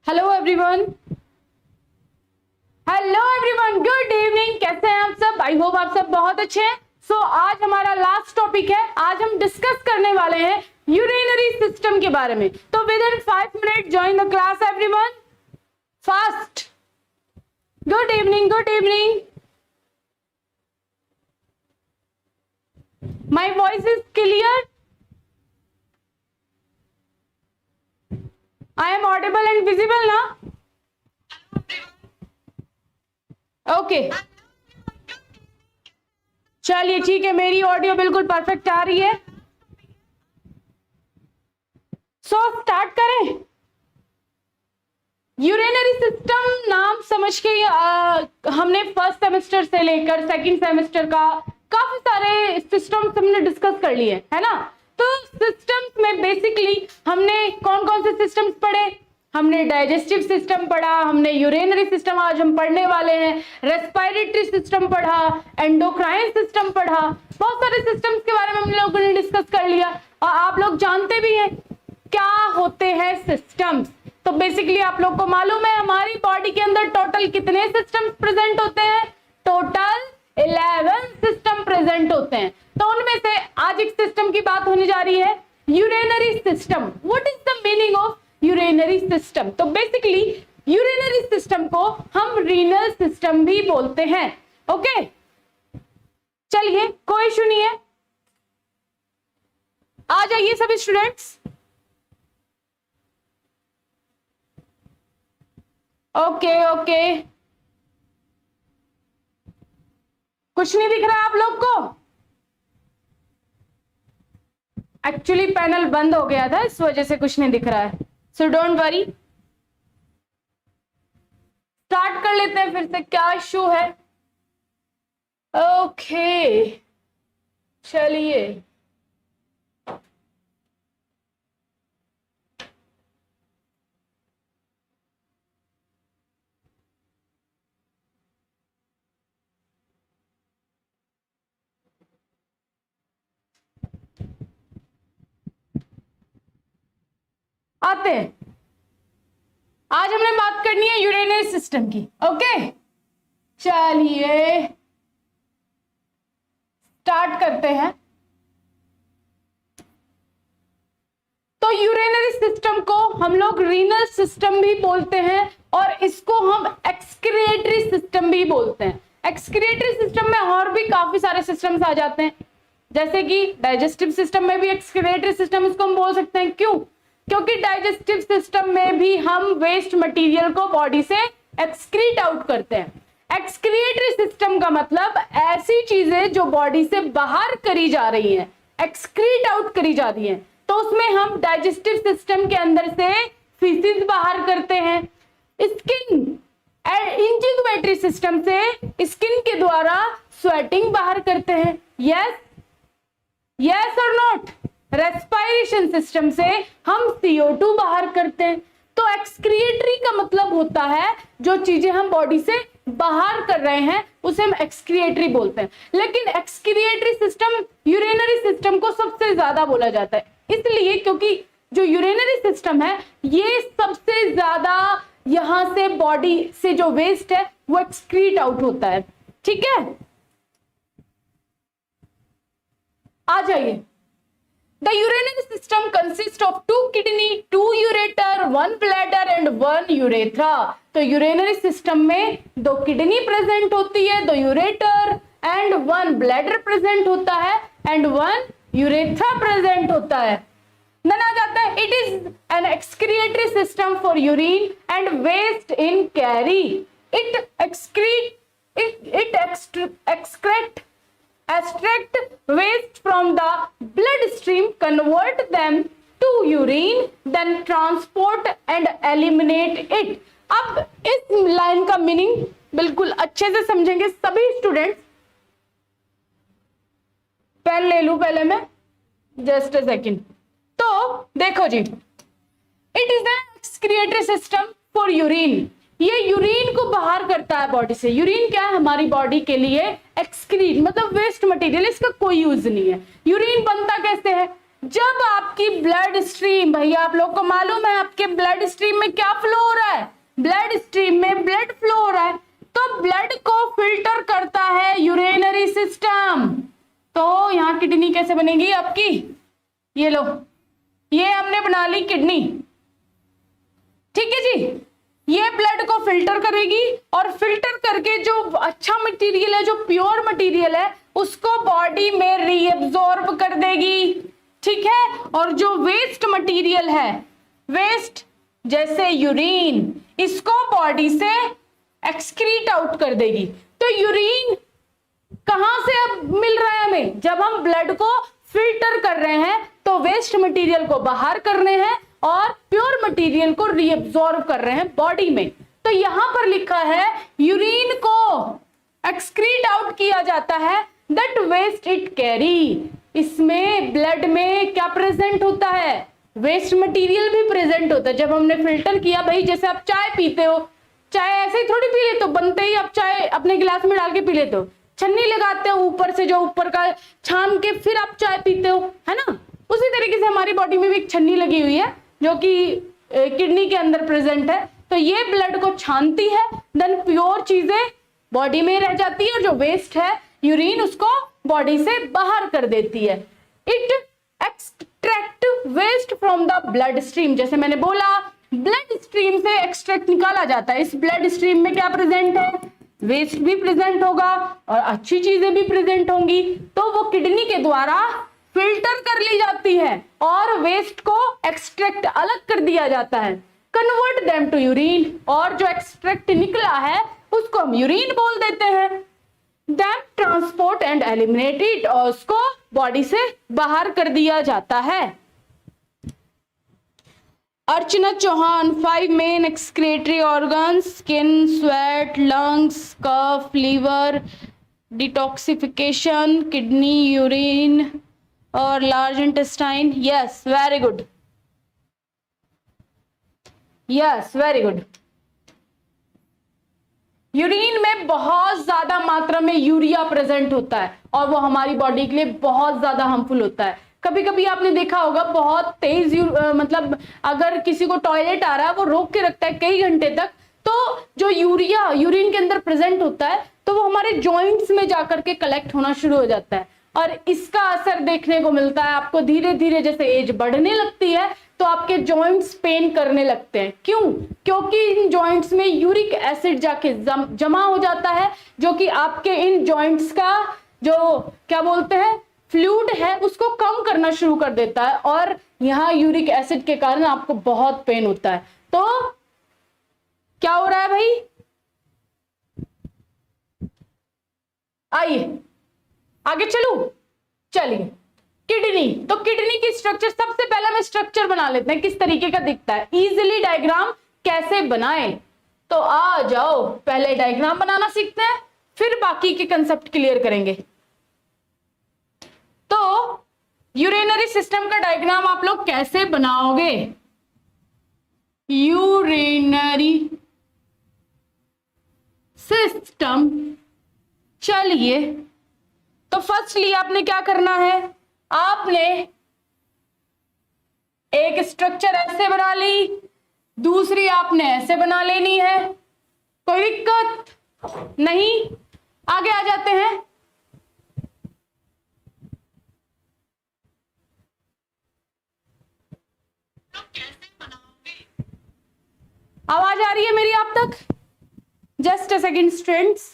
Hello everyone, good evening. कैसे हैं आप सब? आई होप आप सब बहुत अच्छे हैं। आज हमारा लास्ट टॉपिक है। आज हम डिस्कस करने वाले हैं यूरिनरी सिस्टम के बारे में। तो with in 5 minute join the class everyone, fast. Good evening, my voice is clear? I am audible and visible ना? ओके, चलिए ठीक है, मेरी ऑडियो बिल्कुल परफेक्ट आ रही है। स्टार्ट करें। यूरिनरी सिस्टम नाम समझ के हमने फर्स्ट सेमेस्टर से लेकर सेकंड सेमेस्टर का काफी सारे सिस्टम्स हमने डिस्कस कर लिए, है ना। तो सिस्टम्स में बेसिकली हमने कौन कौन से सिस्टम्स पढ़े? हमने डाइजेस्टिव सिस्टम पढ़ा, हमने यूरिनरी सिस्टम आज हम पढ़ने वाले हैं, रेस्पिरेटरी सिस्टम पढ़ा, एंडोक्राइन सिस्टम पढ़ा। बहुत सारे सिस्टम्स के बारे में हम लोगों ने डिस्कस कर लिया और आप लोग जानते भी हैं क्या होते हैं सिस्टम्स। तो बेसिकली आप लोग को मालूम है हमारी बॉडी के अंदर टोटल कितने सिस्टम्स प्रेजेंट होते हैं? टोटल 11 सिस्टम प्रेजेंट होते हैं। तो उनमें से आज एक सिस्टम की बात होने जा रही है, urinary system. What is the meaning of urinary system? तो बेसिकली यूरिनरी सिस्टम को हम रीनल सिस्टम भी बोलते हैं। ओके, चलिए कोई इशू नहीं है, आ जाइए सभी स्टूडेंट्स। ओके, कुछ नहीं दिख रहा है आप लोग को? एक्चुअली पैनल बंद हो गया था, इस वजह से कुछ नहीं दिख रहा है। सो डोंट वरी, स्टार्ट कर लेते हैं फिर से। क्या इशू है? ओके, चलिए आते हैं। आज हमने बात करनी है यूरिनरी सिस्टम की। ओके, चलिए स्टार्ट करते हैं। तो यूरिनरी सिस्टम को हम लोग रीनल सिस्टम भी बोलते हैं और इसको हम एक्सक्रिएटरी सिस्टम भी बोलते हैं। एक्सक्रिएटरी सिस्टम में और भी काफी सारे सिस्टम्स आ जाते हैं, जैसे कि डाइजेस्टिव सिस्टम में भी एक्सक्रिएटरी सिस्टम इसको हम बोल सकते हैं। क्यों? क्योंकि डाइजेस्टिव सिस्टम में भी हम वेस्ट मटेरियल को बॉडी से एक्सक्रीट आउट करते हैं। एक्सक्रिएटरी सिस्टम का मतलब ऐसी चीजें जो बॉडी से बाहर करी जा रही हैं, एक्सक्रीट आउट करी जा रही हैं। तो उसमें हम डाइजेस्टिव सिस्टम के अंदर से फीसिस बाहर करते हैं। स्किन इंक्यूबेटरी सिस्टम से स्किन के द्वारा स्वेटिंग बाहर करते हैं। यस और नॉट? रेस्पिरेशन सिस्टम से हम CO2 बाहर करते हैं। तो एक्सक्रिएटरी का मतलब होता है जो चीजें हम बॉडी से बाहर कर रहे हैं उसे हम एक्सक्रिएटरी बोलते हैं। लेकिन एक्सक्रिएटरी सिस्टम यूरिनरी सिस्टम को सबसे ज्यादा बोला जाता है, इसलिए क्योंकि जो यूरिनरी सिस्टम है ये सबसे ज्यादा यहां से बॉडी से जो वेस्ट है वो एक्सक्रीट आउट होता है। ठीक है, आ जाइए। The urinary system consists of 2 kidney, 2 ureter, 1 bladder and 1 urethra. तो यूरिनरी सिस्टम में 2 किडनी प्रेजेंट होती है, 2 यूरेटर एंड 1 ब्लैडर प्रेजेंट होता है एंड 1 यूरेथ्रा प्रेजेंट होता है। देन आ जाता है, it is an excretory system for urine and waste in carry. It extract waste from the bloodstream, convert them to urine, then transport and eliminate it. अब इस line का meaning बिल्कुल अच्छे से समझेंगे सभी स्टूडेंट्स। पेन ले लूं पहले मैं, जस्ट अ सेकेंड। तो देखो जी, it is the excretory system for urine. ये यूरिन को बाहर करता है बॉडी से। यूरिन क्या है? हमारी बॉडी के लिए एक्सक्रीट मतलब वेस्ट मटेरियल, इसका कोई यूज नहीं है। यूरिन बनता कैसे है? जब आप आपकी ब्लड स्ट्रीम, भैया आप लोग को मालूम है आपके ब्लड स्ट्रीम में क्या फ्लो हो रहा है, ब्लड स्ट्रीम में ब्लड फ्लो हो रहा है, तो ब्लड को फिल्टर करता है यूरिनरी सिस्टम। तो यहाँ किडनी कैसे बनेगी आपकी, ये लो, ये हमने बना ली किडनी, ठीक है जी। ये ब्लड को फिल्टर करेगी और फिल्टर करके जो अच्छा मटेरियल है, जो प्योर मटेरियल है, उसको बॉडी में रीअब्सॉर्ब कर देगी, ठीक है। और जो वेस्ट मटेरियल है, वेस्ट जैसे यूरिन, इसको बॉडी से एक्सक्रीट आउट कर देगी। तो यूरिन कहां से अब मिल रहा है हमें, जब हम ब्लड को फिल्टर कर रहे हैं तो वेस्ट मटेरियल को बाहर कर रहे हैं और प्योर मटेरियल को रीअब्सॉर्ब कर रहे हैं बॉडी में। तो यहां पर लिखा है यूरिन को एक्सक्रीट आउट किया जाता है, दैट वेस्ट इट कैरी। इसमें ब्लड में क्या प्रेजेंट होता है, वेस्ट मटेरियल भी प्रेजेंट होता है। जब हमने फिल्टर किया, भाई जैसे आप चाय पीते हो, चाय ऐसे ही थोड़ी पी लेते हो, बनते ही आप चाय अपने गिलास में डाल के पी लेते हो, छन्नी लगाते हो ऊपर से, जो ऊपर का छान के फिर आप चाय पीते हो, है ना। उसी तरीके से हमारी बॉडी में भी एक छन्नी लगी हुई है जो कि किडनी के अंदर प्रेजेंट है। तो ये ब्लड को छानती है, देन प्योर चीजें बॉडी में रह जाती है और जो वेस्ट है यूरिन, उसको बॉडी से बाहर कर देती है। It extract waste from the blood stream, जैसे मैंने बोला ब्लड स्ट्रीम से एक्सट्रैक्ट निकाला जाता है। इस ब्लड स्ट्रीम में क्या प्रेजेंट है, वेस्ट भी प्रेजेंट होगा और अच्छी चीजें भी प्रेजेंट होंगी। तो वो किडनी के द्वारा फिल्टर कर ली जाती है और वेस्ट को एक्सट्रैक्ट अलग कर दिया जाता है, कन्वर्ट देम टू यूरिन, और जो एक्सट्रैक्ट निकला है उसको हम यूरिन बोल देते हैं। Them transport and eliminate it, और उसको बॉडी से बाहर कर दिया जाता है। Archana Chauhan, 5 main excretory organs, skin, sweat, lungs, cough, liver, detoxification, kidney, urine और large intestine. Yes, very good, yes very good. Urine में बहुत ज्यादा मात्रा में यूरिया प्रेजेंट होता है और वो हमारी बॉडी के लिए बहुत ज्यादा हार्मफुल होता है। कभी कभी आपने देखा होगा बहुत तेज मतलब अगर किसी को टॉयलेट आ रहा है, वो रोक के रखता है कई घंटे तक, तो जो यूरिया यूरिन के अंदर प्रेजेंट होता है तो वो हमारे जॉइंट्स में जाकर के कलेक्ट होना शुरू हो जाता है और इसका असर देखने को मिलता है आपको धीरे धीरे। जैसे एज बढ़ने लगती है तो आपके जॉइंट्स पेन करने लगते हैं। क्यों? क्योंकि इन जॉइंट्स में यूरिक एसिड जाके जमा हो जाता है, जो कि आपके इन जॉइंट्स का जो क्या बोलते हैं फ्लूइड है उसको कम करना शुरू कर देता है और यहाँ यूरिक एसिड के कारण आपको बहुत पेन होता है। तो क्या हो रहा है भाई, आइए आगे चलूं। चलिए, किडनी, तो किडनी की स्ट्रक्चर सबसे पहले हम स्ट्रक्चर बना लेते हैं किस तरीके का दिखता है, इजीली डायग्राम कैसे बनाएं। तो आ जाओ पहले डायग्राम बनाना सीखते हैं, फिर बाकी के कंसेप्ट क्लियर करेंगे। तो यूरिनरी सिस्टम का डायग्राम आप लोग कैसे बनाओगे, यूरिनरी सिस्टम। चलिए, तो फर्स्टली आपने क्या करना है, आपने एक स्ट्रक्चर ऐसे बना ली, दूसरी आपने ऐसे बना लेनी है, कोई दिक्कत नहीं। आगे आ जाते हैं। आवाज आ रही है मेरी आप तक? Just a second students.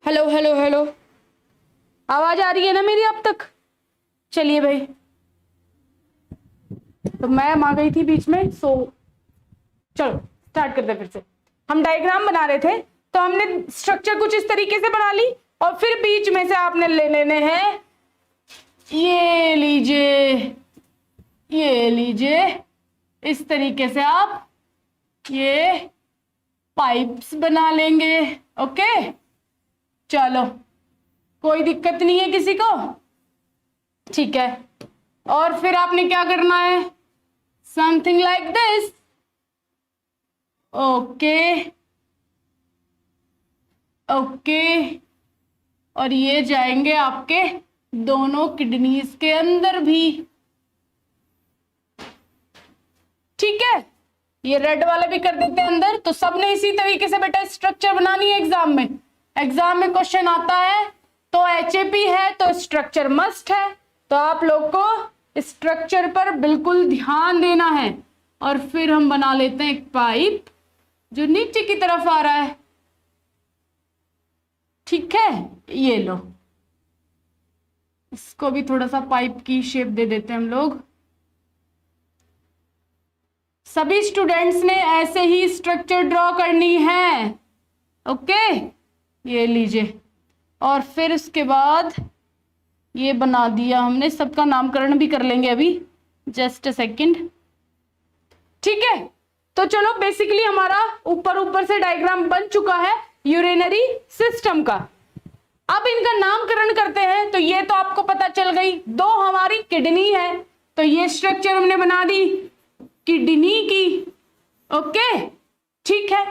Hello hello hello, आवाज आ रही है ना मेरी अब तक? चलिए भाई, तो मैम आ गई थी बीच में, सो चलो स्टार्ट करते हैं फिर से। हम डायग्राम बना रहे थे, तो हमने स्ट्रक्चर कुछ इस तरीके से बना ली, और फिर बीच में से आपने ले लेने हैं, ये लीजिए इस तरीके से आप ये पाइप्स बना लेंगे। ओके, चलो कोई दिक्कत नहीं है किसी को, ठीक है। और फिर आपने क्या करना है, समथिंग लाइक दिस। ओके, और ये जाएंगे आपके दोनों किडनीज के अंदर भी, ठीक है। ये रेड वाले भी कर देते हैं अंदर। तो सबने इसी तरीके से बेटा स्ट्रक्चर बनानी है। एग्जाम में क्वेश्चन आता है तो HAP है तो स्ट्रक्चर मस्ट है, तो आप लोग को स्ट्रक्चर पर बिल्कुल ध्यान देना है। और फिर हम बना लेते हैं एक पाइप जो नीचे की तरफ आ रहा है, ठीक है। ये लो, इसको भी थोड़ा सा पाइप की शेप दे देते हैं हम लोग। सभी स्टूडेंट्स ने ऐसे ही स्ट्रक्चर ड्रॉ करनी है। ओके, ये लीजिए। और फिर उसके बाद ये बना दिया हमने, सबका नामकरण भी कर लेंगे अभी, जस्ट अ सेकेंड, ठीक है। तो चलो बेसिकली हमारा ऊपर से डायग्राम बन चुका है यूरिनरी सिस्टम का। अब इनका नामकरण करते हैं। तो ये तो आपको पता चल गई, दो हमारी किडनी है, तो ये स्ट्रक्चर हमने बना दी किडनी की। ओके, ठीक है।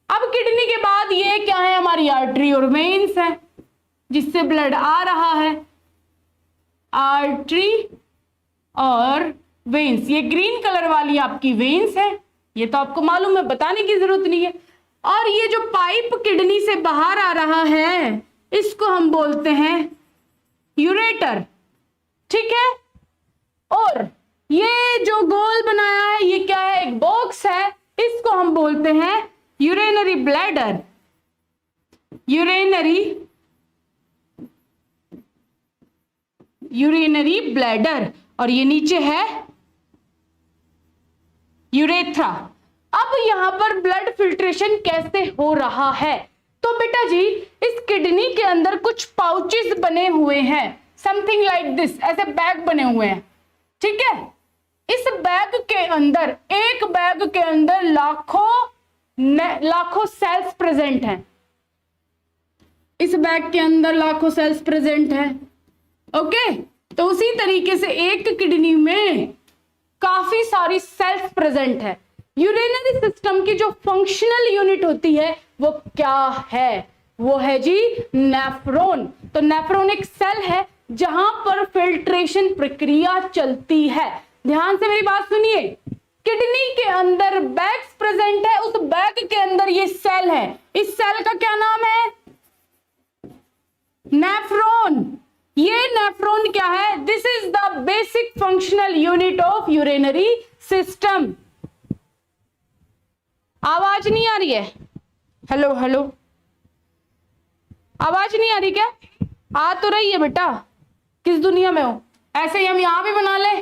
अब किडनी के बाद ये क्या है, हमारी आर्टरी और वेन्स है, जिससे ब्लड आ रहा है। आर्टरी और वेन्स, ये ग्रीन कलर वाली आपकी वेन्स है, ये तो आपको मालूम है, बताने की जरूरत नहीं है। और ये जो पाइप किडनी से बाहर आ रहा है, इसको हम बोलते हैं यूरेटर, ठीक है। और ये जो गोल बनाया है, ये क्या है, एक बॉक्स है, इसको हम बोलते हैं यूरिनरी ब्लैडर। Urinary bladder. और ये नीचे है यूरेथ्रा। अब यहां पर ब्लड फिल्ट्रेशन कैसे हो रहा है, तो बेटा जी इस किडनी के अंदर कुछ पाउचेस बने हुए हैं, समथिंग लाइक दिस, ऐसे बैग बने हुए हैं, ठीक है। इस बैग के अंदर, एक बैग के अंदर लाखों सेल्स प्रेजेंट हैं। इस बैग के अंदर लाखों सेल्स प्रेजेंट हैं। ओके, तो उसी तरीके से एक किडनी में काफी सारी सेल्स प्रेजेंट है। यूरिनरी सिस्टम की जो फंक्शनल यूनिट होती है वो क्या है, वो है जी नेफ्रॉन। तो नेफ्रॉन एक सेल है जहां पर फिल्ट्रेशन प्रक्रिया चलती है। ध्यान से मेरी बात सुनिए, किडनी के अंदर बैग्स प्रेजेंट है, उस बैग के अंदर ये सेल है, इस सेल का क्या नाम है, नेफ्रॉन। ये नेफ्रॉन क्या है, this is the basic functional unit of urinary system. आवाज नहीं आ रही है, हेलो हेलो, आवाज नहीं आ रही क्या, आ तो रही है बेटा, किस दुनिया में हो। ऐसे ही हम यहां भी बना ले,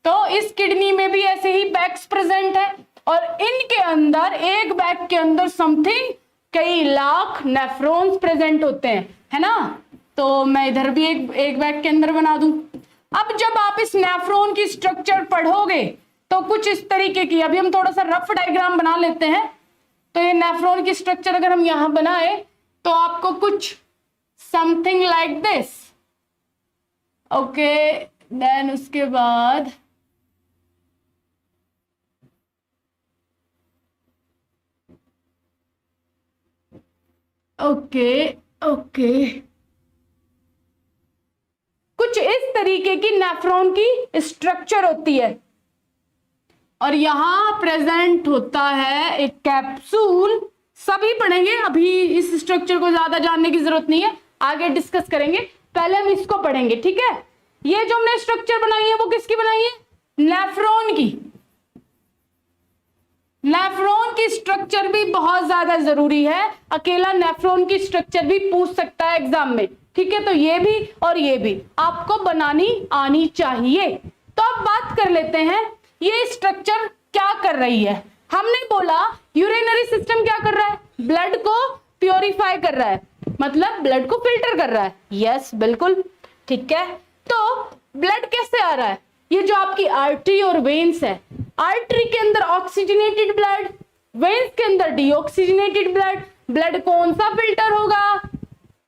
तो इस किडनी में भी ऐसे ही बैग्स प्रेजेंट है, और इनके अंदर, एक बैग के अंदर समथिंग कई लाख नेफ्रॉन्स प्रेजेंट होते हैं, है ना। तो मैं इधर भी एक बैग के अंदर बना दूं। अब जब आप इस नेफ्रॉन की स्ट्रक्चर पढ़ोगे तो कुछ इस तरीके की, अभी हम थोड़ा सा रफ डायग्राम बना लेते हैं। तो ये नेफ्रॉन की स्ट्रक्चर अगर हम यहां बनाए तो आपको कुछ something like this. Okay, then उसके बाद ओके कुछ इस तरीके की नेफ्रॉन की स्ट्रक्चर होती है, और यहां प्रेजेंट होता है एक कैप्सूल। सभी पढ़ेंगे, अभी इस स्ट्रक्चर को ज्यादा जानने की जरूरत नहीं है, आगे डिस्कस करेंगे, पहले हम इसको पढ़ेंगे, ठीक है। ये जो हमने स्ट्रक्चर बनाई है वो किसकी बनाई है, नेफ्रॉन की। नेफ्रॉन की स्ट्रक्चर भी बहुत ज्यादा जरूरी है, अकेला नेफ्रॉन की स्ट्रक्चर भी पूछ सकता है एग्जाम में, ठीक है। तो ये भी और ये भी आपको बनानी आनी चाहिए। तो अब बात कर लेते हैं ये स्ट्रक्चर क्या कर रही है? हमने बोला यूरिनरी सिस्टम क्या कर रहा है? ब्लड को प्योरीफाई कर रहा है, मतलब ब्लड को फिल्टर कर रहा है। यस, बिल्कुल ठीक है। तो ब्लड कैसे आ रहा है? ये जो आपकी आर्टरी और वेन्स है, आर्टरी के अंदर ऑक्सीजनेटेड ब्लड, वेन्स के अंदर डीऑक्सीजनेटेड ब्लड। ब्लड कौन सा फिल्टर होगा?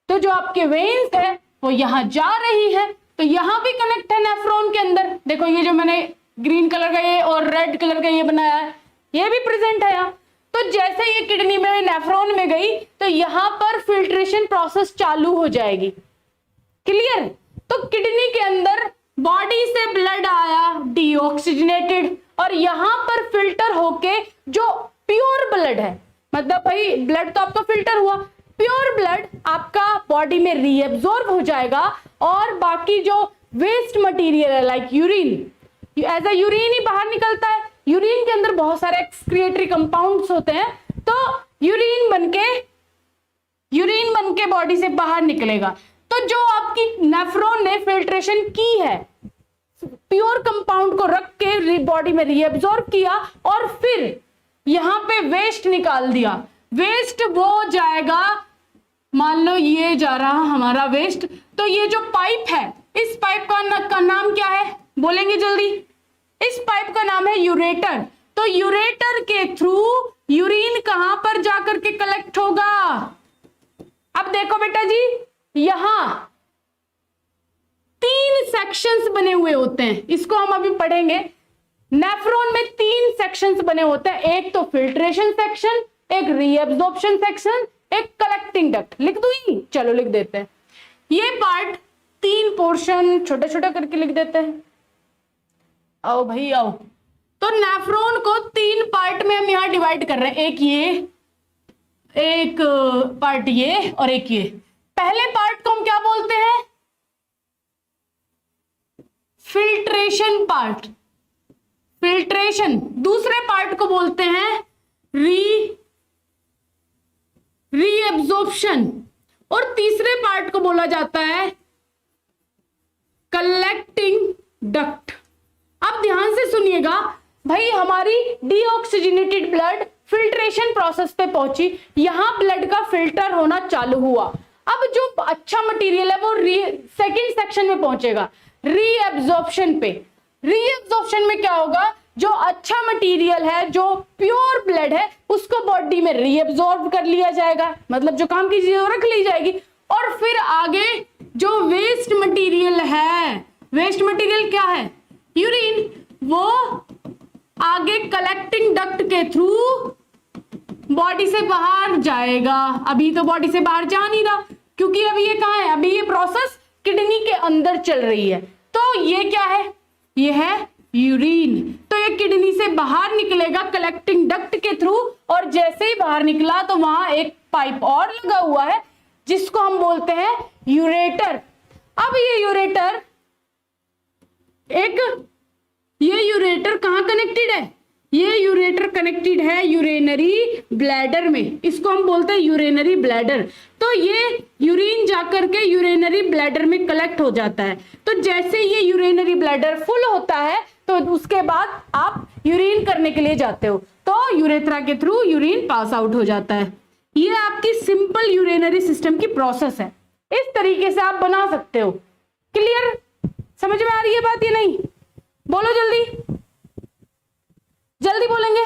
तो जो आपके वेन्स है वो यहां जा रही है, तो यहां भी कनेक्ट है नेफ्रॉन के अंदर। देखो ये जो मैंने ग्रीन कलर का ये और रेड कलर का ये बनाया है, ये भी प्रेजेंट है यहाँ। तो जैसे ये किडनी में नेफ्रॉन में गई तो यहां पर फिल्ट्रेशन प्रोसेस चालू हो जाएगी। क्लियर? तो किडनी के अंदर बॉडी से ब्लड आया डीऑक्सीजनेटेड, और यहां पर फिल्टर होके जो प्योर ब्लड है, मतलब भाई ब्लड तो आपका फिल्टर हुआ, प्योर ब्लड आपका बॉडी में रीएब्जॉर्ब हो जाएगा, और बाकी जो वेस्ट मटेरियल है like urine, as a urine ही बाहर निकलता है। यूरिन के अंदर बहुत सारे एक्सक्रिएटरी कंपाउंड्स होते हैं, तो यूरिन बनके बॉडी से बाहर निकलेगा। तो जो आपकी नेफ्रॉन ने फिल्ट्रेशन की है, प्योर कंपाउंड को रख के बॉडी में रीएब्जॉर्ब किया, और फिर यहां पे वेस्ट निकाल दिया। वेस्ट वो जाएगा, मान लो ये जा रहा हमारा वेस्ट, तो ये जो पाइप है, इस पाइप का नाम क्या है? बोलेंगे जल्दी। इस पाइप का नाम है यूरेटर। तो यूरेटर के थ्रू यूरिन कहां पर जाकर के कलेक्ट होगा? अब देखो बेटा जी, यहां 3 सेक्शंस बने हुए होते हैं, इसको हम अभी पढ़ेंगे। नेफ्रॉन में 3 सेक्शंस बने होते हैं, एक तो फिल्ट्रेशन सेक्शन, एक रीएब्जॉर्प्शन सेक्शन, एक कलेक्टिंग डक्ट। लिख दूंगी? चलो लिख देते हैं। ये पार्ट 3 पोर्शन छोटा छोटा करके लिख देते हैं। आओ भाई आओ। तो नेफ्रॉन को 3 पार्ट में हम यहां डिवाइड कर रहे हैं, एक ये, एक पार्ट ये, और एक ये। पहले पार्ट को हम क्या बोलते हैं? Filtration part, filtration. दूसरे पार्ट को बोलते हैं रीएब्जॉर्प्शन, और तीसरे पार्ट को बोला जाता है कलेक्टिंग डक्ट। अब ध्यान से सुनिएगा भाई, हमारी डीऑक्सीजनेटेड ब्लड फिल्ट्रेशन प्रोसेस पे पहुंची, यहां ब्लड का फिल्टर होना चालू हुआ। अब जो अच्छा मटेरियल है वो सेकंड सेक्शन में पहुंचेगा, रीएब्जॉर्प्शन पे। रीएब्जॉर्प्शन में क्या होगा? जो अच्छा मटेरियल है, जो प्योर ब्लड है, उसको बॉडी में रीएब्जॉर्ब कर लिया जाएगा, मतलब जो काम की चीज रख ली जाएगी। और फिर आगे जो वेस्ट मटेरियल है, वेस्ट मटेरियल क्या है? यूरिन, वो आगे कलेक्टिंग डक्ट के थ्रू बॉडी से बाहर जाएगा। अभी तो बॉडी से बाहर जा नहीं रहा, क्योंकि अभी ये कहां है? अभी ये प्रोसेस किडनी के अंदर चल रही है। तो ये क्या है? ये है यूरिन। तो ये किडनी से बाहर निकलेगा कलेक्टिंग डक्ट के थ्रू, और जैसे ही बाहर निकला तो वहां एक पाइप और लगा हुआ है जिसको हम बोलते हैं यूरेटर। अब ये यूरेटर कहां कनेक्टेड है? ये यूरेटर कनेक्टेड है यूरिनरी ब्लैडर में, इसको हम बोलते हैं यूरिनरी ब्लैडर। तो ये यूरिन जाकर के यूरिनरी ब्लैडर में कलेक्ट हो जाता है। तो जैसे ये यूरिनरी ब्लैडर फुल होता है तो उसके बाद आप यूरिन करने के लिए जाते हो, तो यूरेथ्रा के थ्रू यूरिन पास आउट हो जाता है। ये आपकी सिंपल यूरिनरी सिस्टम की प्रोसेस है। इस तरीके से आप बना सकते हो। क्लियर? समझ में आ रही है बात ये नहीं? बोलो जल्दी, जल्दी बोलेंगे।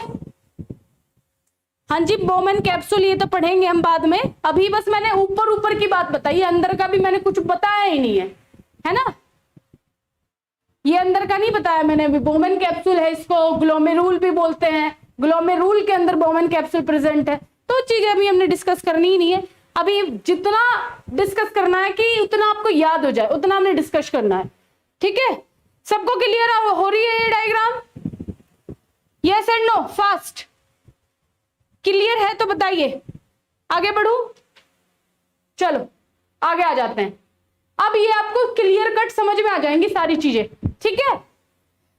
हाँ जी, बोमेन कैप्सूल ये तो पढ़ेंगे हम बाद में, अभी बस मैंने ऊपर ऊपर की बात बताई, अंदर का भी मैंने कुछ बताया ही नहीं है ना? ये अंदर का नहीं बताया मैंने अभी। बोमेन कैप्सूल है, इसको ग्लोमेरुल भी बोलते हैं। ग्लोमेरुल के अंदर बोमेन कैप्सूल प्रेजेंट है। तो चीजें अभी हमने डिस्कस करनी ही नहीं है। अभी जितना डिस्कस करना है कि उतना आपको याद हो जाए, उतना हमने डिस्कस करना है। ठीक है? सबको क्लियर हो रही है ये diagram? Yes and no? Fast clear है तो बताइए, आगे बढ़ू? चलो आगे आ जाते हैं। अब ये आपको क्लियर कट समझ में आ जाएंगी सारी चीजें। ठीक है?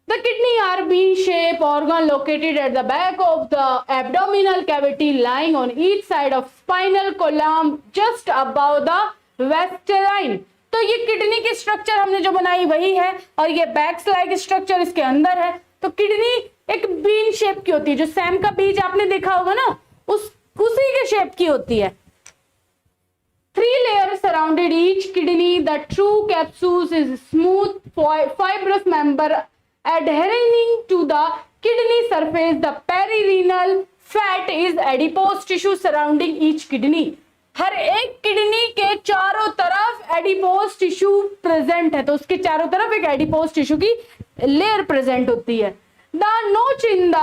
The kidney are B-shaped organ located at the back of the abdominal cavity, lying on each side of spinal column just above the vestibule. तो ये किडनी की स्ट्रक्चर हमने जो बनाई वही है, और ये बैक्स लाइक स्ट्रक्चर इसके अंदर है। तो किडनी एक बीन शेप की होती है, जो सैम का बीज आपने देखा होगा ना, उसी के शेप की होती है। 3 layers surrounded each kidney. The true capsule is smooth, fibrous member adhering to the kidney surface. The perirenal fat is adipose tissue surrounding each kidney. हर एक किडनी के चारों तरफ एडिपोज टिश्यू प्रेजेंट है, तो उसके चारों तरफ एक एडिपोज टिश्यू की लेयर प्रेजेंट होती है। द नोच in the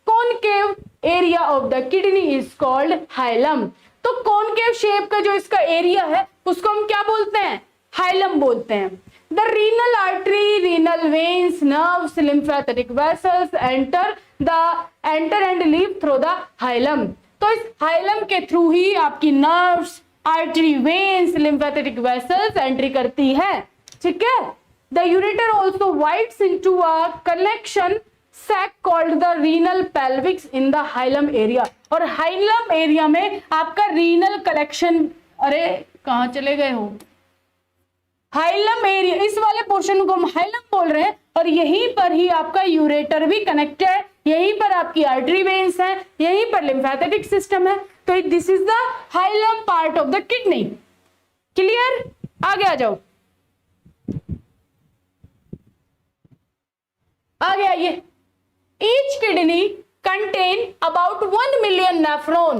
concave area of the kidney is called hilum. तो कॉनकेव शेप का जो इसका एरिया है उसको हम क्या बोलते हैं? हाइलम बोलते हैं। The renal artery, renal veins, nerves, lymphatic vessels enter and leave through the hilum. तो इस हाइलम के थ्रू ही आपकी nerves, artery, veins, lymphatic vessels entry करती है। ठीक है। The ureter also wides into a connection sac called the renal pelvic in the hilum area। और hilum area में आपका रीनल कलेक्शन, अरे कहां चले गए हो? हाइलम एरिया, इस वाले पोर्शन को हम हाइलम बोल रहे हैं, और यहीं पर ही आपका यूरेटर भी कनेक्ट है, यहीं पर आपकी आर्टरी वेन्स है, यहीं पर लिम्फेटिक सिस्टम है। तो this is the hilum part of the kidney. Clear? आगे आ जाओ, आगे आइए। Each kidney contain about 1 million nephron,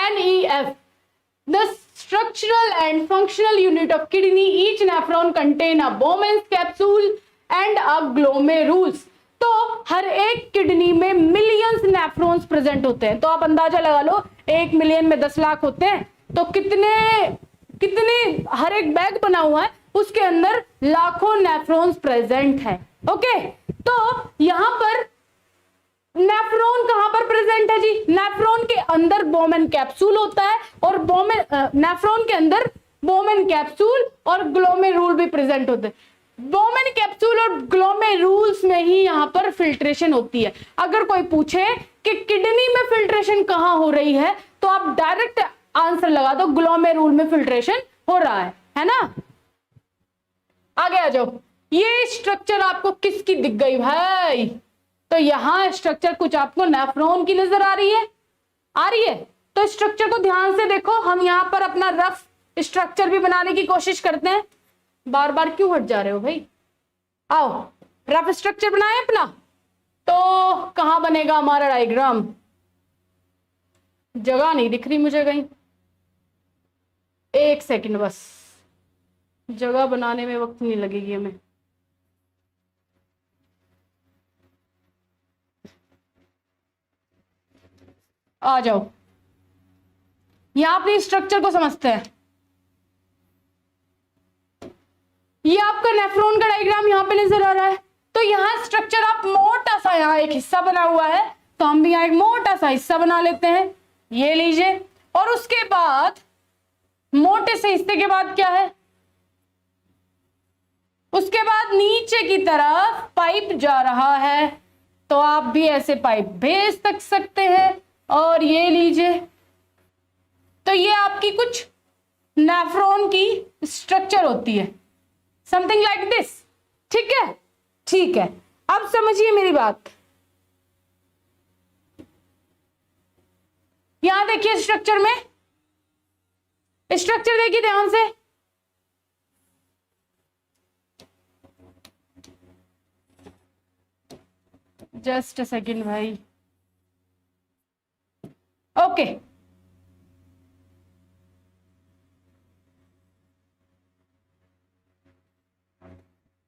NEF. The structural and functional unit of kidney, each nephron contain a Bowman's capsule and a glomerulus। तो हर एक kidney में millions nephrons present होते हैं। तो आप अंदाजा लगा लो, 1 मिलियन में 10 लाख होते हैं, तो कितने कितने हर एक बैग बना हुआ है, उसके अंदर लाखों नेफ्रॉन्स प्रेजेंट है। ओके, तो यहां पर नेफ्रॉन कहां पर प्रेजेंट है जी? नेफ्रॉन के अंदर बोमेन कैप्सूल होता है, और नेफ्रॉन के अंदर बोमेन कैप्सूल और ग्लोमेरुल भी प्रेजेंट होते हैं। बोमेन कैप्सूल और ग्लोमेरुल्स में ही यहां पर फिल्ट्रेशन होती है। अगर कोई पूछे कि किडनी में फिल्ट्रेशन कहां हो रही है, तो आप डायरेक्ट आंसर लगा दो, ग्लोमेरुल में फिल्ट्रेशन हो रहा है ना। आगे आ जाओ। ये स्ट्रक्चर आपको किसकी दिख गई भाई? तो यहां स्ट्रक्चर कुछ आपको नेफ्रॉन की नजर आ रही है, आ रही है। तो स्ट्रक्चर को ध्यान से देखो, हम यहां पर अपना रफ स्ट्रक्चर भी बनाने की कोशिश करते हैं। बार बार क्यों हट जा रहे हो भाई? आओ रफ स्ट्रक्चर बनाए अपना। तो कहां बनेगा हमारा डायग्राम? जगह नहीं दिख रही मुझे कहीं, एक सेकंड बस, जगह बनाने में वक्त नहीं लगेगी हमें। आ जाओ, यहां अपने स्ट्रक्चर को समझते हैं। ये आपका नेफ्रॉन का डायग्राम यहां पे नजर आ रहा है। तो यहां स्ट्रक्चर आप मोटा सा, यहां एक हिस्सा बना हुआ है, तो हम भी यहां एक मोटा सा हिस्सा बना लेते हैं, ये लीजिए। और उसके बाद मोटे से हिस्से के बाद क्या है? उसके बाद नीचे की तरफ पाइप जा रहा है, तो आप भी ऐसे पाइप भेज सकते हैं। और ये लीजिए, तो ये आपकी कुछ नेफ्रॉन की स्ट्रक्चर होती है, समथिंग लाइक दिस। ठीक है, ठीक है। अब समझिए मेरी बात, यहां देखिए स्ट्रक्चर में, स्ट्रक्चर देखिए ध्यान से। जस्ट अ सेकेंड भाई। ओके,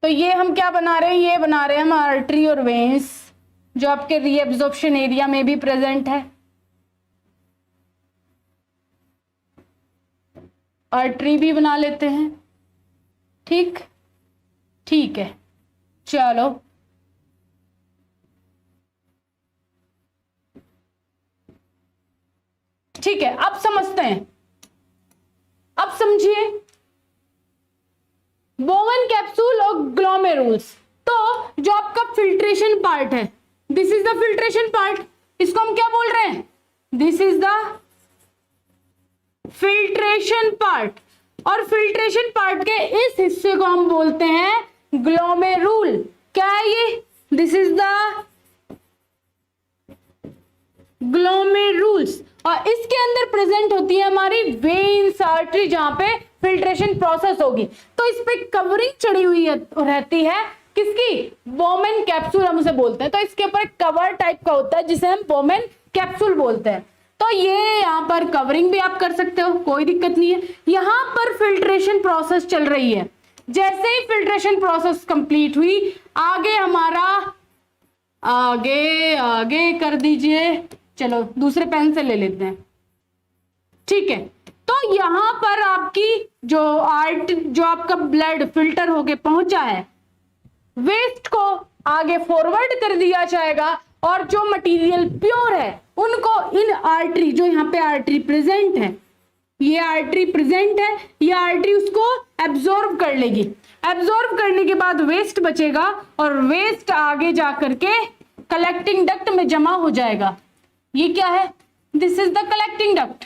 तो ये हम क्या बना रहे हैं? ये बना रहे हैं हम आर्टरी और वेन्स, जो आपके रीएब्जॉर्प्शन एरिया में भी प्रेजेंट है। आर्टरी भी बना लेते हैं। ठीक, ठीक है, चलो। ठीक है, अब समझते हैं, अब समझिए बोवन कैप्सूल और ग्लोमेरुल्स। तो जो आपका फिल्ट्रेशन पार्ट है, this is the filtration part, इसको हम क्या बोल रहे हैं? This is the filtration part. और फिल्ट्रेशन पार्ट के इस हिस्से को हम बोलते हैं ग्लोमेरुल। क्या है ये? दिस इज द कैप्सूल्स, और इसके अंदर प्रेजेंट होती है हमारी वेन्स, आर्टरी, जहां पे फिल्ट्रेशन प्रोसेस होगी। तो इस पे कवरिंग चढ़ी हुई रहती है किसकी, बोमेन कैप्सूल हम उसे बोलते हैं। तो इसके ऊपर कवर टाइप का होता है जिसे हम बोमेन कैप्सूल बोलते हैं। तो ये यहाँ पर कवरिंग भी आप कर सकते हो, कोई दिक्कत नहीं है। यहाँ पर फिल्ट्रेशन प्रोसेस चल रही है। जैसे ही फिल्ट्रेशन प्रोसेस कंप्लीट हुई, आगे हमारा आगे कर दीजिए, चलो दूसरे पेन से ले लेते हैं, ठीक है। तो यहां पर आपकी जो आपका ब्लड फिल्टर होके पहुंचा है, वेस्ट को आगे फॉरवर्ड कर दिया जाएगा, और जो मटेरियल प्योर है उनको इन आर्टरी, जो यहाँ पे आर्टरी प्रेजेंट है, ये आर्टरी प्रेजेंट है, ये आर्टरी उसको एब्जॉर्ब कर लेगी। एब्जॉर्ब करने के बाद वेस्ट बचेगा, और वेस्ट आगे जा करके कलेक्टिंग डक्ट में जमा हो जाएगा। ये क्या है, this is the collecting duct,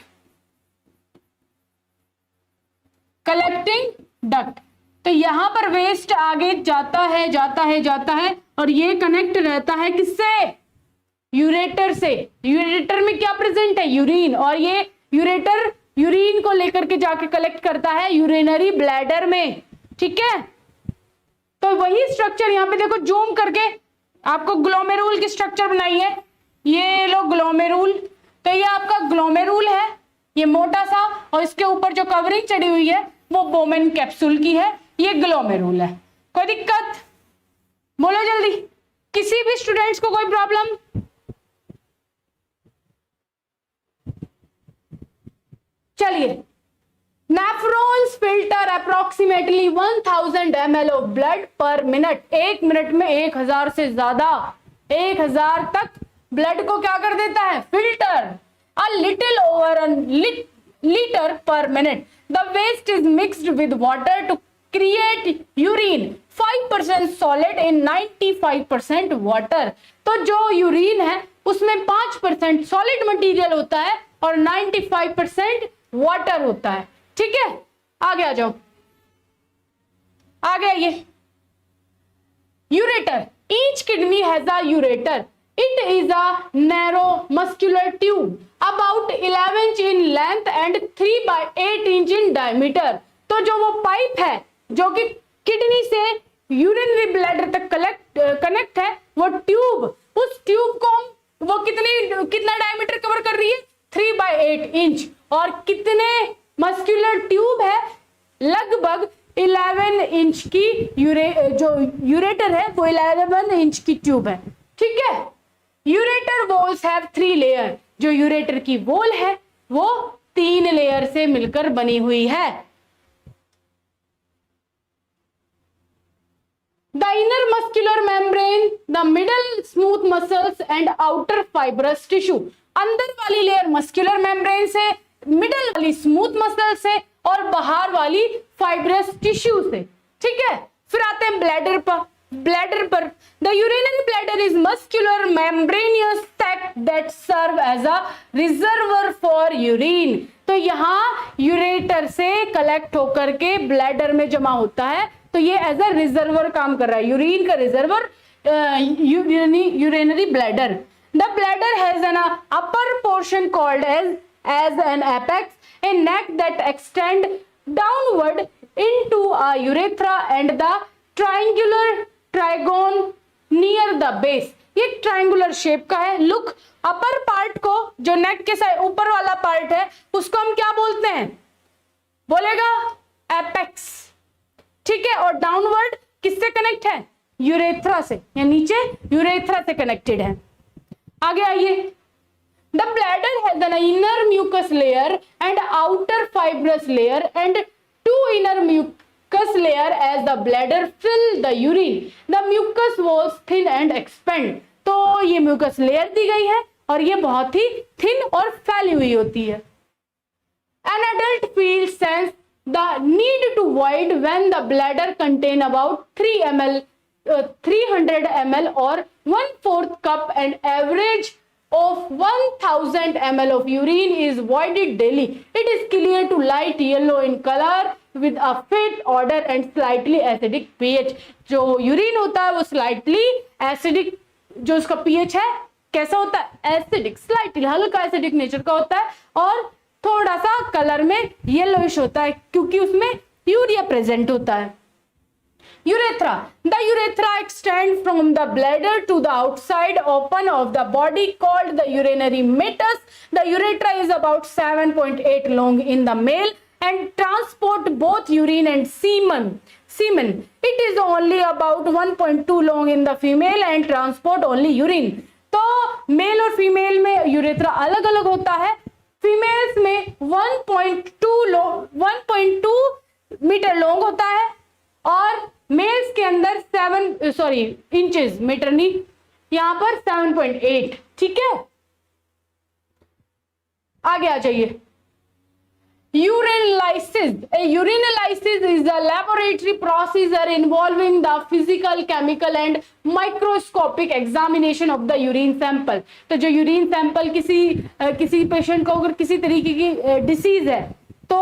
collecting duct. तो यहां पर वेस्ट आगे जाता है, और ये कनेक्ट रहता है किससे, यूरेटर से। यूरेटर में क्या प्रेजेंट है, यूरिन, और ये यूरेटर यूरिन को लेकर के जाके कलेक्ट करता है यूरिनरी ब्लैडर में, ठीक है। तो वही स्ट्रक्चर यहां पे देखो, जूम करके आपको ग्लोमेरुल की स्ट्रक्चर बनाई है, ये लो ग्लोमेरुल। तो ये आपका ग्लोमेरुल है, ये मोटा सा, और इसके ऊपर जो कवरिंग चढ़ी हुई है वो बोमेन कैप्सूल की है, ये ग्लोमेरुल है। कोई दिक्कत, बोलो जल्दी, किसी भी स्टूडेंट्स को कोई प्रॉब्लम? चलिए, nephrons filter approximately 1000 ml of blood पर मिनट। एक मिनट में 1000 से ज्यादा, 1000 तक ब्लड को क्या कर देता है, filter. A little over litre per minute. The waste is mixed with water to create urine, 5% solid in 95% water. तो जो यूरिन है उसमें 5% सॉलिड मटेरियल होता है और 95% वाटर होता है, ठीक है। आगे आ जाओ, आगे आइए। Ureter, each kidney has a ureter. It is a narrow muscular tube about 11 inch in length and 3 by 8 inch in diameter। तो जो वो पाइप है जो कि किडनी से यूरिनरी ब्लैडर तक कनेक्ट है, वो ट्यूब, उस ट्यूब को वो कितना डायमीटर कवर कर रही है, 3 by 8 इंच। और कितने मस्कुलर ट्यूब है, लगभग 11 इंच की जो यूरेटर है वो 11 इंच की ट्यूब है, ठीक है। Ureter walls have 3 layer. जो यूरेटर की वॉल है वो 3 लेयर से मिलकर बनी हुई है। The inner muscular membrane, the middle smooth muscles and outer fibrous tissue. अंदर वाली लेयर मस्कुलर मेम्ब्रेन से, मिडल वाली स्मूथ मसल से, और बाहर वाली फाइब्रस टिश्यू से, ठीक है। फिर आते हैं ब्लैडर पर। The urinary bladder is muscular membranosus sac that serve as a reservoir for urine. तो यहाँ यूरेटर से कलेक्ट होकर के ब्लैडर में जमा होता है, तो ये एज अ रिजर्वर काम कर रहा है, यूरिन का reservoir, urinary bladder. The bladder has an upper portion called as an apex, a neck that extend downward into a urethra and the triangular trigone near the base। ये triangular shape का है। Look, upper part को, जो नेक के side ऊपर वाला part है, उसको हम क्या बोलते हैं, बोलेगा एपेक्स, ठीक है। और डाउनवर्ड किससे कनेक्ट है, यूरेथ्रा से, या नीचे यूरेथ्रा से कनेक्टेड है। आगे आइए। The bladder has an inner mucus layer and outer fibrous layer and 2 inner mucus layer as the bladder fill the urine. The mucus was thin and expand। तो ये mucus layer दी गई है और ये बहुत ही thin और फैली हुई होती है। An adult feels sense the need to void when the bladder contain about 300 ml or 1/4 cup and average of 1000 ml of urine is voided daily. It is clear to light yellow in color with a faint odor and slightly acidic pH। जो urine होता है वो slightly acidic, जो उसका pH है कैसा होता है, एसिडिक, स्लाइटली हल्का एसिडिक नेचर का होता है और थोड़ा सा कलर में येलोइश होता है क्योंकि उसमें यूरिया प्रेजेंट होता है। Urethra. The urethra extends from the bladder to the outside open of the body called the urinary meatus. The urethra is about 7.8 long in the male and transport both urine and semen. It is only about 1.2 long in the female and transport only urine. तो mail और female में urethra अलग अलग होता है। Females में 1.2 metre long होता है और मेल्स के अंदर 7 इंचेस, मीटर नहीं, यहां पर 7.8। ठीक है, आगे आ जाइए। Urinalysis. A urinalysis is a laboratory procedure involving the physical, chemical and microscopic examination of the urine sample. तो जो यूरिन सैंपल किसी पेशेंट को अगर किसी तरीके की डिसीज है तो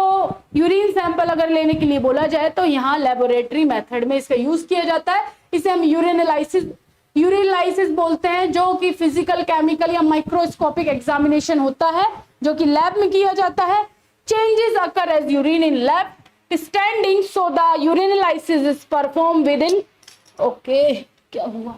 यूरिन सैंपल अगर लेने के लिए बोला जाए तो यहाँ लेबोरेटरी मेथड में इसका यूज किया जाता है। इसे हम यूरिनालाइसिस बोलते हैं, जो कि फिजिकल, केमिकल या माइक्रोस्कोपिक एग्जामिनेशन होता है जो कि लैब में किया जाता है। Changes occur as urine in lab standing, so the urinalysis is performed within क्या हुआ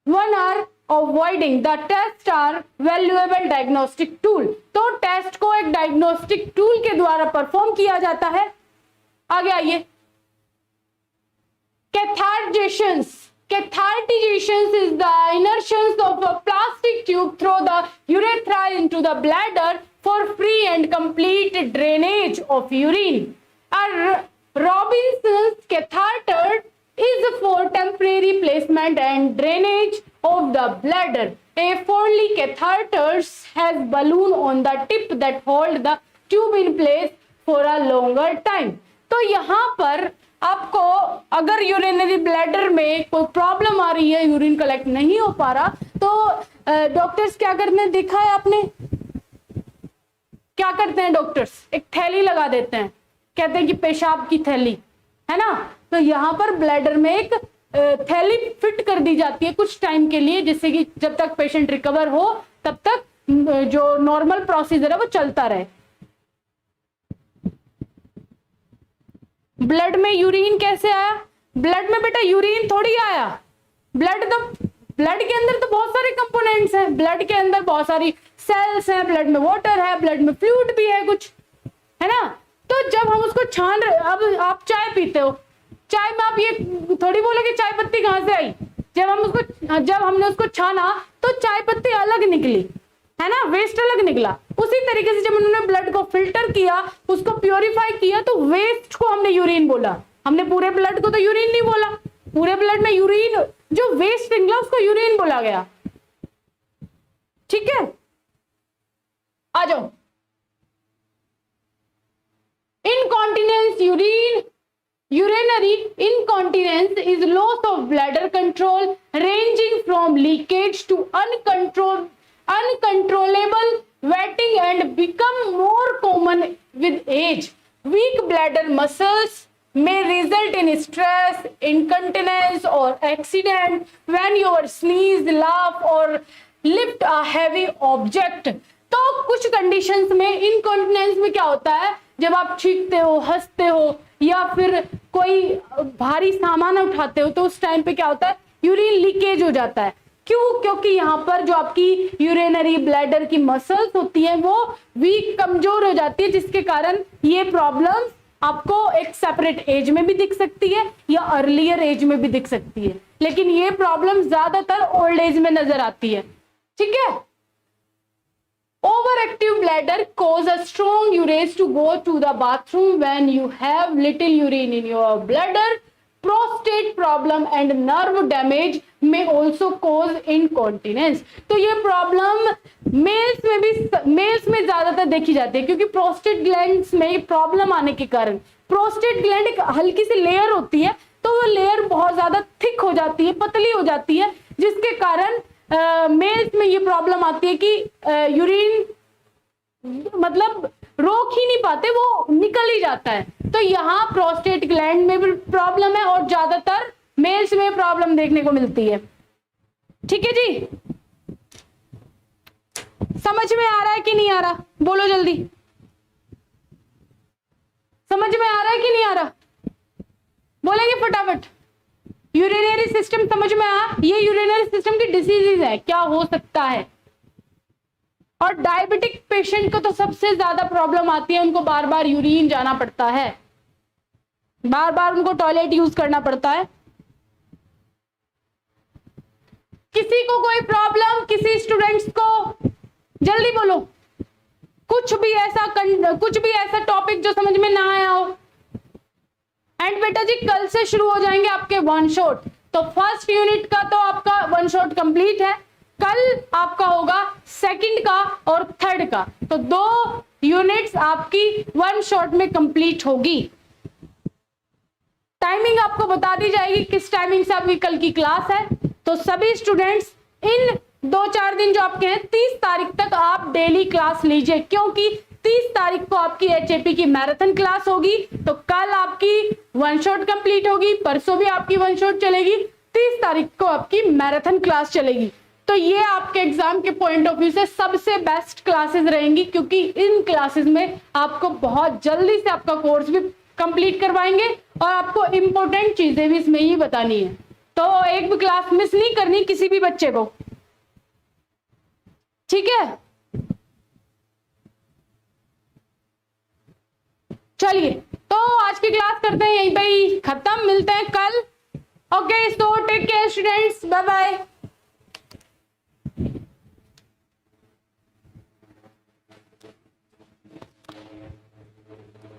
1 hour, avoiding the tests are valuable diagnostic tool. तो टेस्ट को एक डायग्नोस्टिक टूल के द्वारा परफॉर्म किया जाता है। आगे आइए। Catheterizations is the insertion of a plastic tube through the urethra into the bladder for free and complete drainage of urine. A Robinson's catheter is for temporary placement and drainage of the bladder. A Foley catheter has balloon on the tip that hold the tube in place for a longer time. तो यहाँ पर आपको अगर urinary bladder में कोई problem आ रही है, urine collect नहीं हो पा रहा, तो डॉक्टर्स क्या करते हैं, देखा है आपने क्या करते हैं डॉक्टर्स, एक थैली लगा देते हैं, कहते हैं कि पेशाब की थैली है ना। तो यहाँ पर ब्लैडर में एक थैली फिट कर दी जाती है कुछ टाइम के लिए, जिससे कि जब तक पेशेंट रिकवर हो तब तक जो नॉर्मल प्रोसीजर है वो चलता रहे। ब्लड में यूरिन कैसे आया? ब्लड में बेटा यूरिन थोड़ी आया, ब्लड के अंदर तो बहुत सारे कंपोनेंट्स हैं, ब्लड के अंदर बहुत सारी सेल्स हैं, ब्लड में वाटर है, ब्लड में फ्लूइड भी है कुछ, है ना। तो जब हम उसको छान रहे, अब आप चाय पीते हो, चाय में आप ये थोड़ी बोलोगे चाय पत्ती कहां से आई, जब हमने उसको छाना तो चाय पत्ती अलग निकली, है ना, वेस्ट अलग निकला। उसी तरीके से जब उन्होंने ब्लड को फिल्टर किया, उसको प्योरीफाई किया, तो वेस्ट को हमने यूरिन बोला, हमने पूरे ब्लड को तो यूरिन नहीं बोला, पूरे ब्लड में यूरिन जो वेस्ट निकला उसको यूरिन बोला गया। ठीक है, आ जाओ। Incontinence urinary incontinence is loss of bladder control ranging from leakage to uncontrollable wetting and become more common with age. Weak bladder muscles may result in stress, incontinence or accident when you sneeze, laugh or lift a heavy object. तो कुछ conditions में incontinence में क्या होता है, जब आप छींकते हो, हंसते हो या फिर कोई भारी सामान उठाते हो तो उस टाइम पे क्या होता है, यूरिन लीकेज हो जाता है। क्यों? क्योंकि यहाँ पर जो आपकी यूरिनरी ब्लैडर की मसल्स होती हैं वो वीक, कमजोर हो जाती है, जिसके कारण ये प्रॉब्लम आपको एक सेपरेट एज में भी दिख सकती है या अर्लियर एज में भी दिख सकती है, लेकिन ये प्रॉब्लम ज्यादातर ओल्ड एज में नजर आती है। ठीक है। Overactive bladder cause a strong urge to go to the bathroom when you have little urine in your bladder. Prostate problem and nerve damage may also cause incontinence. तो ये problem mails में ज्यादातर देखी जाती है, क्योंकि प्रोस्टेट ग्लैंड्स में problem आने के कारण, प्रोस्टेट ग्लैंड एक हल्की सी लेयर होती है, तो वो लेयर बहुत ज्यादा थिक हो जाती है, पतली हो जाती है, जिसके कारण मेल्स में ये प्रॉब्लम आती है कि यूरिन मतलब रोक ही नहीं पाते, वो निकल ही जाता है। तो यहाँ प्रोस्टेट ग्लैंड में भी प्रॉब्लम है और ज्यादातर मेल्स में प्रॉब्लम देखने को मिलती है। ठीक है जी। में आ रहा है कि नहीं आ रहा? बोलो जल्दी, समझ में आ रहा है कि नहीं आ रहा? बोलेंगे फटाफट। यूरिनरी सिस्टम समझ में आया? ये यूरिनरी सिस्टम की डिसीजेज है, क्या हो सकता है। और डायबिटिक पेशेंट को तो सबसे ज्यादा प्रॉब्लम आती है, उनको बार बार यूरिन जाना पड़ता है, बार बार उनको टॉयलेट यूज करना पड़ता है। किसी को कोई प्रॉब्लम, किसी स्टूडेंट्स को, जल्दी बोलो। कुछ भी ऐसा टॉपिक जो समझ में ना आया हो। एंड बेटा जी कल से शुरू हो जाएंगे आपके वन शॉट, तो फर्स्ट यूनिट का तो आपका वन शॉट कंप्लीट है, कल आपका होगा सेकंड का और थर्ड का, तो 2 यूनिट्स आपकी वन शॉट में कंप्लीट होगी। टाइमिंग आपको बता दी जाएगी किस टाइमिंग से आपकी कल की क्लास है। तो सभी स्टूडेंट्स इन 2-4 दिन जो आपके हैं, 30 तारीख तक आप डेली क्लास लीजिए, क्योंकि 30 तारीख को आपकी एचएपी की मैराथन क्लास होगी। तो कल आपकी वन शॉट कंप्लीट होगी, परसों भी आपकी वन शॉट चलेगी, 30 तारीख को आपकी मैराथन क्लास चलेगी। तो ये आपके एग्जाम के पॉइंट ऑफ व्यू से सबसे बेस्ट क्लासेस रहेंगी, क्योंकि इन क्लासेस में आपको बहुत जल्दी से आपका कोर्स भी कंप्लीट करवाएंगे और आपको इंपॉर्टेंट चीजें भी इसमें ही बतानी है। तो एक भी क्लास मिस नहीं करनी किसी भी बच्चे को, ठीक है। चलिए तो आज की क्लास करते हैं यहीं पे ही खत्म, मिलते हैं कल। Okay, so take care students, bye bye.